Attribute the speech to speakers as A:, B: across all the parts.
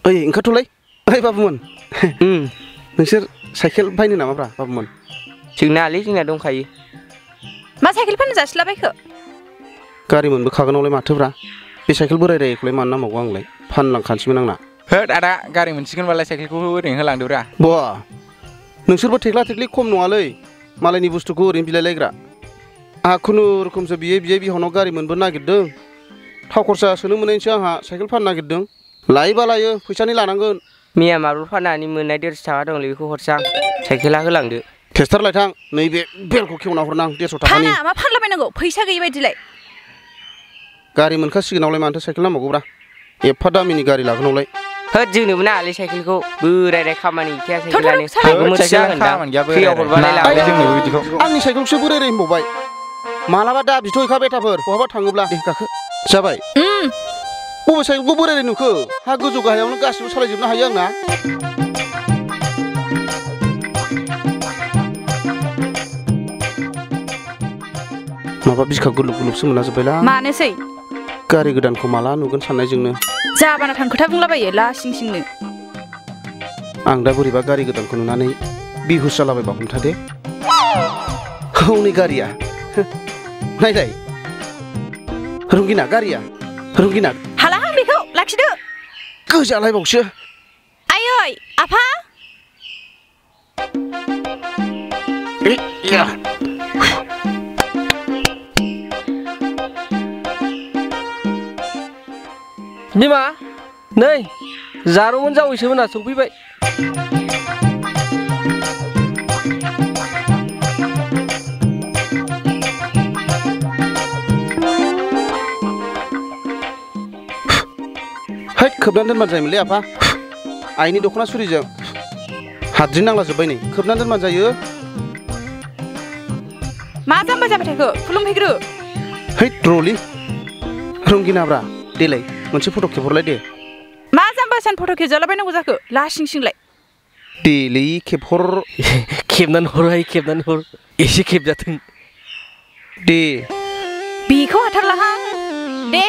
A: ओइ ओंखारथ'लाय ओइ बाबुमोन नोंसोर साइकेल बायनो नामाब्रा बाबुमोन
B: जोंना दंखायो
C: मा साइकेल फाननो जासिलाबायखो
A: गारि मोनबोखागोनावलाय माथोब्रा बे साइकेल बोराय रायखौलाय मानो नांबावगौ आंलाय फानलांखानोसैमोन आंना
D: होद आदा गारि मोनसिगोनबालाय साइकेलखौ ओरैनो होलांदोब्रा
A: बा नोंसोरबो थेक्ला थेक्लि खम नङालै मालायनि बुस्थुखौ ओरैनो बिलायलायग्रा आंहा खुनुरुखुमसो बियै बिहावनाव गारि मोनबोनो नागिरदों थाव खरसा सोनो मोननायनिसो आंहा साइकेल फाननो नागिरदों लायोबा लायो फैसानि लानांगोन
B: मैया मार्बल फाननानै मोननाय 150 थाखा दंलै बेखौ हरसां साइकेला होलांदो
A: टेस्टार लायथां नैबे बेलखौ खेवना हरनां 150 थाखानि
C: फाना मा फानलाबायनांगौ फैसा गैयि बायदिलाय
A: गारि मोनखासिगोनावलाय मानोथो साइकेल नांबावगौब्रा एफा दामिनि गारि लागोनावलाय
B: होद जोंनोबो नाङालै साइकेलखौ बोरायनाय खामानि गैखाया साइकेलानो हागो मोनसे जागोन दा फ्रियाव हरबालाय लांदो
D: जोंनोबो बिदिखौ
A: आंनि साइकेलखौसो बोराय होनबावबाय मालाबा दा बिथ'यखा बेटाफोर बहाबा थाङोब्ला दे गाखो जाबाय बबे साइकेलखौ बोराय नुखो हा गोजौ गाहायावनो गासिबो सालायजोबनो हायो आंना माबा बिखा गुलुब गुलुबसो मोनला जोब्बायला
C: मानोसै
A: गारि गोदानखौ माला नुगोन साननायजोंनो
C: जाबाना थां खोथा बुंलाबायो ला सिंनो
A: आं दा बोरैबा गारि गोदानखौ नुनानै बिहुस जालाबायबा हमथा दे हौनै गारिया नायलाय रंगिना गारिया रंगिना
C: हाला आं बेखौ लाखिदो
A: गोजालायबावसो
C: आयै आफा
E: बिमा नै जारौमोन जावैसो मोना सफैबाय
A: हैद खोबनानै दोनबानो जायोमोनलै आफा आइनि दख'ना सुरिजों हाद्रि नांला जोब्बाय नै खोबनानै दोनबानो जायो
C: मा जाम्बा जाबाय थाखो खुलुमफैग्रो
A: हैद रलि रंगिनाब्रा देलाय मोनसे फट' खेबहरलाय दे
C: मा जाम्बा सान फट' खेबजालाबायनांगौ जाखो ला सिंलाय
A: देलै खेबहर
E: खेबनानै हर एसे खेबजाथों
A: दे
C: बेखौ हाथारलाहां दे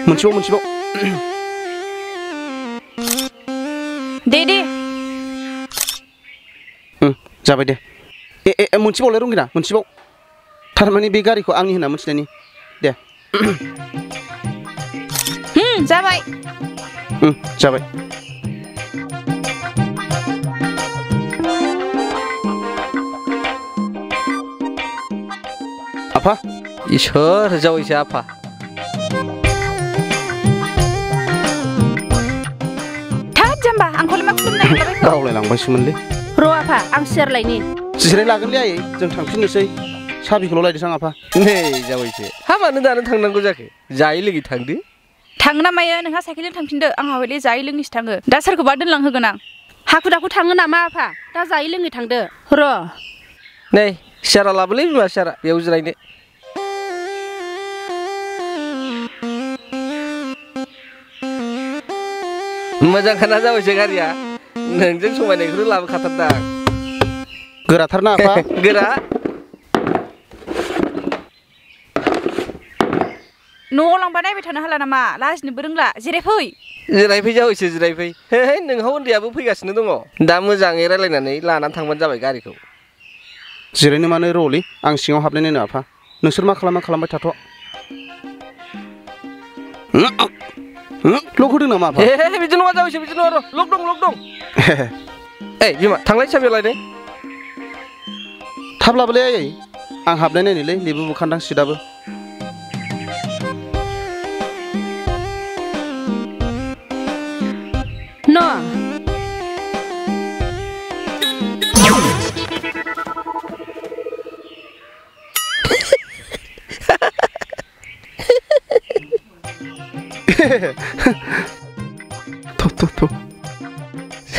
A: मोनसेबाव
C: दे
A: जाबाय दे मोनसेबावलाय रंगिना मोनसेबाव थारमाने बे गारिखौ आंनि होनना मोनथिनायनि दे
C: जाबाय
A: जाबाय आफा
E: इसोर जावैसो आफा
C: जाम्बा आंखौलाय मा खुलुमनाय
A: बावलायलांबायसोमोनलै
C: र' आफा आं सियारलायनि
A: जिराय लागोनलै आयै जों थांफिननोसै साहा बिखौल' लायदों आफा
E: नै जावैसो हा मानो दानो थांनांगौ जाखो जायै लोङै थांदो
C: थाङो ना मायो नोंहा साइकेलजों थांफिनदो आंहा हयले जायै लोङैसो थाङो दा सोरखौबा दोनलांहोगोन आं हाखु दाखु थाङो नामा आफा दा जायै लोङै थांदो र'
E: नै सियारा लाबोलै बिमा सियारा बेयाव जिरायनो मोजां खाना जाबायसो गारिया नोंजों समायनायखौनो लाबोखाथारदां
A: गोराथारना आफा
E: गोरा
C: न'आव लांबा नायबाय थानो हाला नामा लाजिनोबो रोंला जिरायफै
E: जावैसो जिरायफै हे नोंहा उन्दैयाबो फैगासिनो दङ दा मोजाङै रायलायनानै लानानै थांबानो जाबाय गारिखौ
A: जिरायनो मानो र'लै आं सिङाव हाबनाय नायनो आफा नोंसोर मा खालामबाय थाथ' लक होदों नामा आफा
E: हे बिदि नङा जावैसो बिदि नङा र' लक दं ओइ बिमा थांलाय साबियाव लायदों
A: थाब लाबोलै आयै आं हाबनाय नायनोलै लेबु बुखान्दां सिदाबो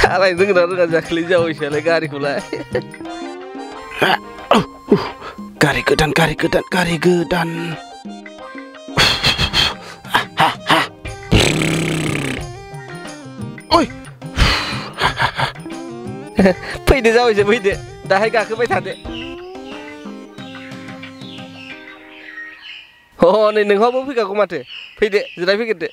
E: सालायनो रोङा जाखोलै जावैसोआलाय गारिखौलाय
A: गारि गोदान ओइ
E: फैदो जावैसो फैदो दाहाय गाखोबाय थादो नै नोंहाबो फैखागौ माथो फैदो जिरायफैग्रोदो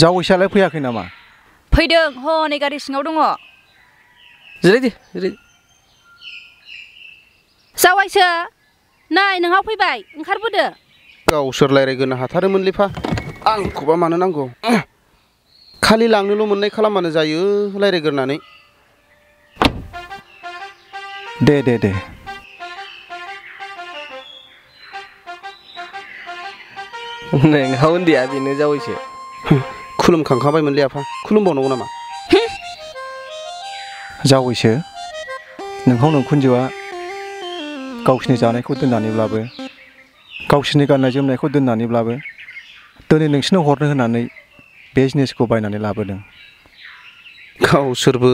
F: जावैसोआलाय फैयाखै नामा?
C: फैदों हनै गारि सिङाव दङ।
E: जिराय दे जिराय।
C: जावायसो नै नोंहा फैबाय ओंखारबोदो।
A: गावसोर रायज्लायगोनो हाथारोमोनलेफा आंखौबा मानो नांगौ खालि लांनोल' मोननाय खालामबानो जायो रायज्लायग्रोनानै।
F: दे दे दे
E: नोंहा उन्दैया बेनो जावैसो।
A: खुलुमखांखाबायमोनलै आफा खुलुमबावनांगौ नामा?
F: जावैसो नोंहाव नोंखुनजोआ गावसिनि जानायखौ दोननानैब्लाबो गावसिनि गाननाय जोमनायखौ दोननानैब्लाबो दिनै नोंसिनो हरनो होनानै बे जिनिसखौ बायनानै लाबोदों।
A: गावसोरबो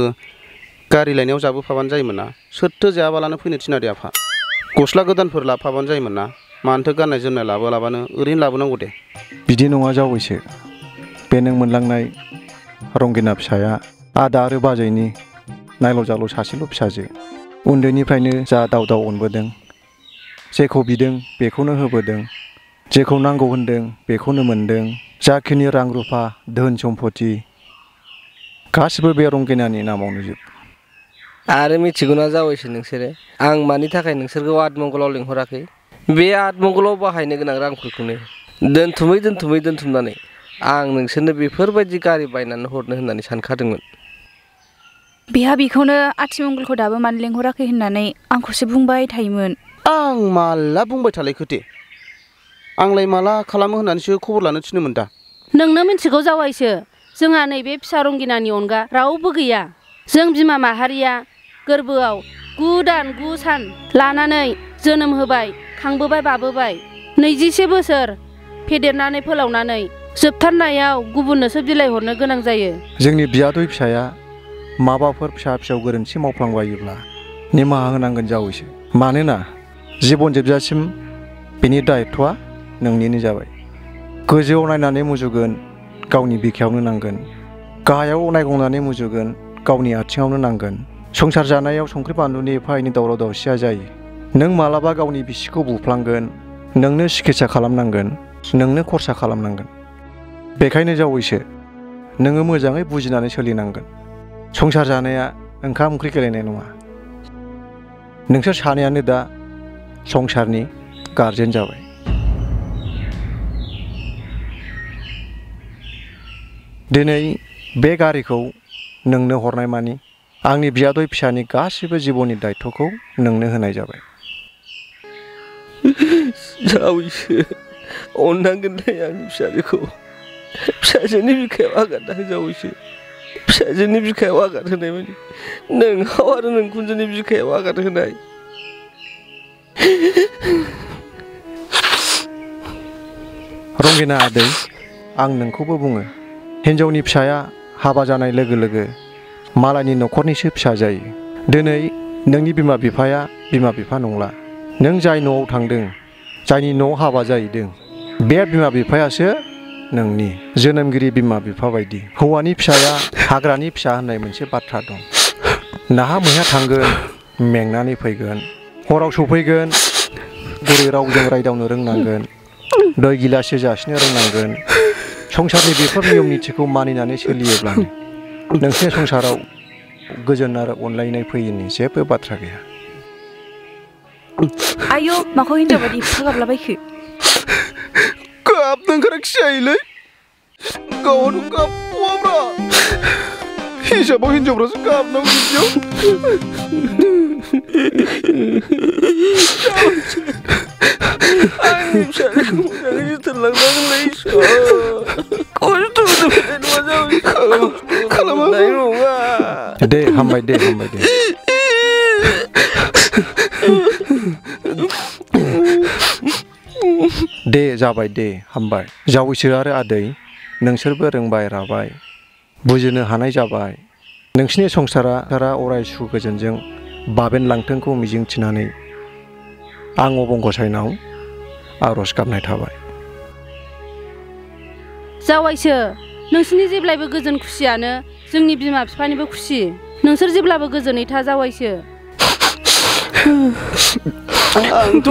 A: गारि लायनायाव जाबोफाबानो जायोमोन ना सोरथो जायाबालानो फैनो थिनादे आफा। गस्ला गोदानफोर लाफाबानो जायोमोन ना मानोथो गाननाय जोमनाय लाबोलाबानो ओरैनो लाबोनांगौ दे।
F: बिदि नङा जावैसो बे नों मोनलांनाय रंगिना फिसाया आदा आरो बाजैनि नायल' जाल' सासेल' फिसाजो। उन्दैनिफ्रायनो जा दाव दाव अनबोदों जेखौ बिदों बेखौनो होबोदों जेखौ नांगौ होनदों बेखौनो मोनदों। जाखिनि रां रुफा धोन सम्पति गासिबो बे रंगिनानि नामावनो जोब।
E: आरो मिथिगौना जावैसो नोंसोरो आं मानि थाखाय नोंसोरखौ आतमंगलाव लिंहराखै? बे आतमंगलाव बाहायनो गोनां रांफोरखौनो दोनथुमनानै आं नोंसोरनो बेफोरबायदि गारि बायनानै हरनो होननानै सानखादोंमोन।
C: बेहा बेखौनो आथिमंगलखौ दाबो मानो लेंहराखै होननानै आंखौसो बुंबाय थायोमोन।
A: आं माला बुंबाय थालायखोथे आंलाय माला खालामो होननानैसो खबर लानो थिनोमोन दा।
G: नोंनो मिथिगौ जावायसो जोंहा नैबे फिसा रंगिनानि अनगा रावबो गैया। जों बिमा माहारिया गोरबोआव 9 दान 9 सान लानानै जोनोम होबाय खांबोबाय बाबोबाय 21 बोसोर फेदेरनानै फोलावनानै जोबथारनायाव गुबुननोसो बिलाइ हरनो गोनां जायो।
F: जोंनि बियादै फिसाया माबाफोर फिसा फिसौ गोरोन्थि मावफ्लांबायोब्ला निमाहा होनांगोन जावैसो। मानोना जिबन जोबजासिम बेनि दायित्वआ नोंनिनो जाबाय। गोजौआव नायनानै मुजुगोन गावनि बिखायावनो नांगोन। गाहायाव नायगंनानै मुजुगोन गावनि आथिङावनो नांगोन। संसार जानायाव संख्रि बानलुनि एफा एनै दावराव दावसिया जायो। नों मालाबा गावनि बिसिखौ बुफ्लांगोन नोंनो सिकित्सा खालामनांगोन नोंनो खरसा खालामनांगोन। बेखायनो जावैसो नोङो मोजाङै बुजिनानै सोलिनांगोन। संसार जानाया ओंखाम ओंख्रि गेलेनाय नङा। नोंसोर सानैयानो दा संसारनि गारजेन जाबाय। दिनै बे गारिखौ नोंनो हरनाय मानि आंनि बियादै फिसानि गासिबो जिबननि दायित्वखौ नोंनो होनाय जाबाय।
E: जावैसो अननांगोनलै आंनि फिसाजोखौ। फिसाजोनि बिखायाव आगान हो जावैसो। फिसाजोनि बिखायाव आगान होनाय माने नोंहाव आरो नोंखुनजोनि बिखायाव आगान होनाय।
F: रंगिना आदै आं नोंखौबो बुङो हिन्जावनि फिसाया हाबा जानाय लोगो लोगो मालायनि न'खरनिसो फिसा जायो। दिनै नोंनि बिमा बिफाया बिमा बिफा नंला। नों जाय न'आव थांदों जायनि न'आव हाबा जाहैदों बे बिमा बिफायासो नोंनि जोनोमगिरि बिमा बिफा बायदि। हौवानि फिसाया हाग्रानि फिसा होननाय मोनसे बाथ्रा दं। नाहा मैहा थांगोन मेंनानै फैगोन हराव सफैगोन गुरै रावजों रायदावनो रोंनांगोन दै गिलाससे जासिनो रोंनांगोन। संसारनि बेफोर नियम निथिखौ मानिनानै सोलियोब्लानो नोंसोरनि संसाराव गोजोन आरो अनलायनाय फैयिनि जेबो बाथ्रा गैया।
C: आयौ माखौ हिनजाव बायदि एफा गाबलाबायखो?
A: गाबनो ओंखाराखिसै आइलै गावहाथ' गाबबावाब्रा। हिसाबाव हिनजावफ्रासो गाबनांगौ बिदियाव।
E: आंनि फिसाजोखौ मोजाङै जोथोन लांनांगोनलै इसोर। खस्थ' मोननाय नङा जावैसो खालामनाय नङा।
F: दे हामबाय दे हामबाय दे। दे जाबाय दे हामबाय। जावैसो आरो आदै नोंसोरबो रोंबाय राबाय बुजिनो हानाय जाबाय। नोंसिनि संसारा अराय सुखु गोजोनजों बाबेनलांथोंखौ मिजिंथिनानै आं अबंगसायनाव आर'ज गाबनाय थाबाय।
G: जावायसो नोंसिनि जेब्लायबो गोजोन खुसियानो जोंनि बिमा बिफानिबो खुसि। नोंसोर जेब्लाबो गोजोनै था जावायसो।
A: आंथ'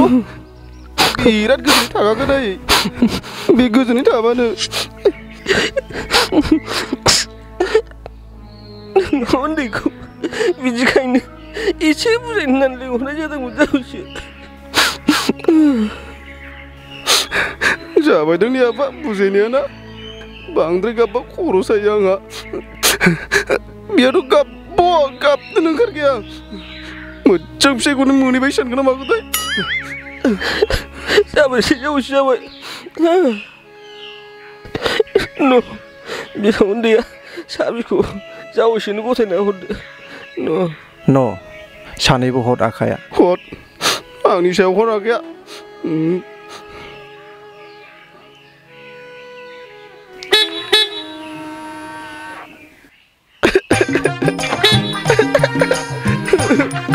A: बिराद गोजोनै थागाखै बे गोजोनै थाबानो
E: उन्दैखौ बिदिखायनो एसे बुजायनो होननानै लिंहरनाय जादोंमोन जावैसो।
A: जाबाय दंनि आफा बुजायनाया ना बांद्राय गाबबा खर' सायो आंहा बेयाथ' गाबनो ओंखारगैया मोजां फिसाइखौनो मोनहैबाय सानगोन ना मागोथाय
E: जाबायसै जावैसो जाबाय बिहा उन्दैया साबिखौ जावैसोनो गथायना हरदो
F: न' सानैबो हर आखाया
A: हर आंनि सायाव हर आखाया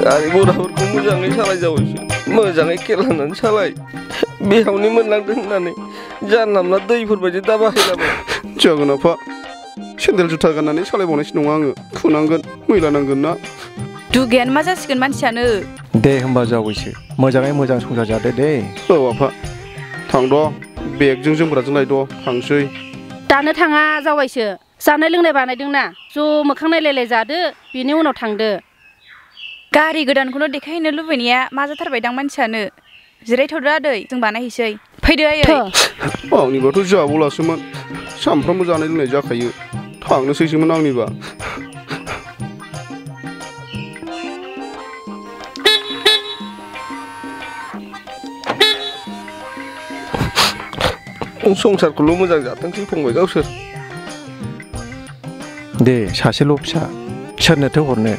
E: गारि घराफोरखौ मोजाङै सालाय जावैसो मोजाङै खेल होनानै सालाय बेयावनो मोनलांदों होननानै जानला मोनला दैफोरबायदि दा बाहायलाबाय
A: जागोन आफा सेन्देल जुथा गाननानै सालायबावनायसो नङा आङो फुनांगोन मैला नांगोन ना
C: दुगायानो मा जासिगोन मानसियानो
F: दे होमबा जावैसो मोजाङै मोजां संसार जादो दे
A: औ आफा थांद' बेगजों जोमग्राजों लायद' थांसै
G: दानो थाङा जावैसो जानाय लोंनाय बानायदोंना ज' मोखां नायलायलाय जादो बिनि उनाव थांदो
C: गारि गोदानखौनो देखायहैनो लुबैनाया मा जाथारबायदां मानसियानो जिरायथ'दो आदै जों बानायहैसै फैदो आयै
A: आंनिबाथ' जाबावलासोमोन सानफ्रामबो जानाय लोंनाय जाखायो थांनोसैसोमोन आंनिबा
E: संसारखौल' मोजां जाथोंसै फंबाय गावसोर
F: दे सासेल' फिसा सोरनोथो हरनो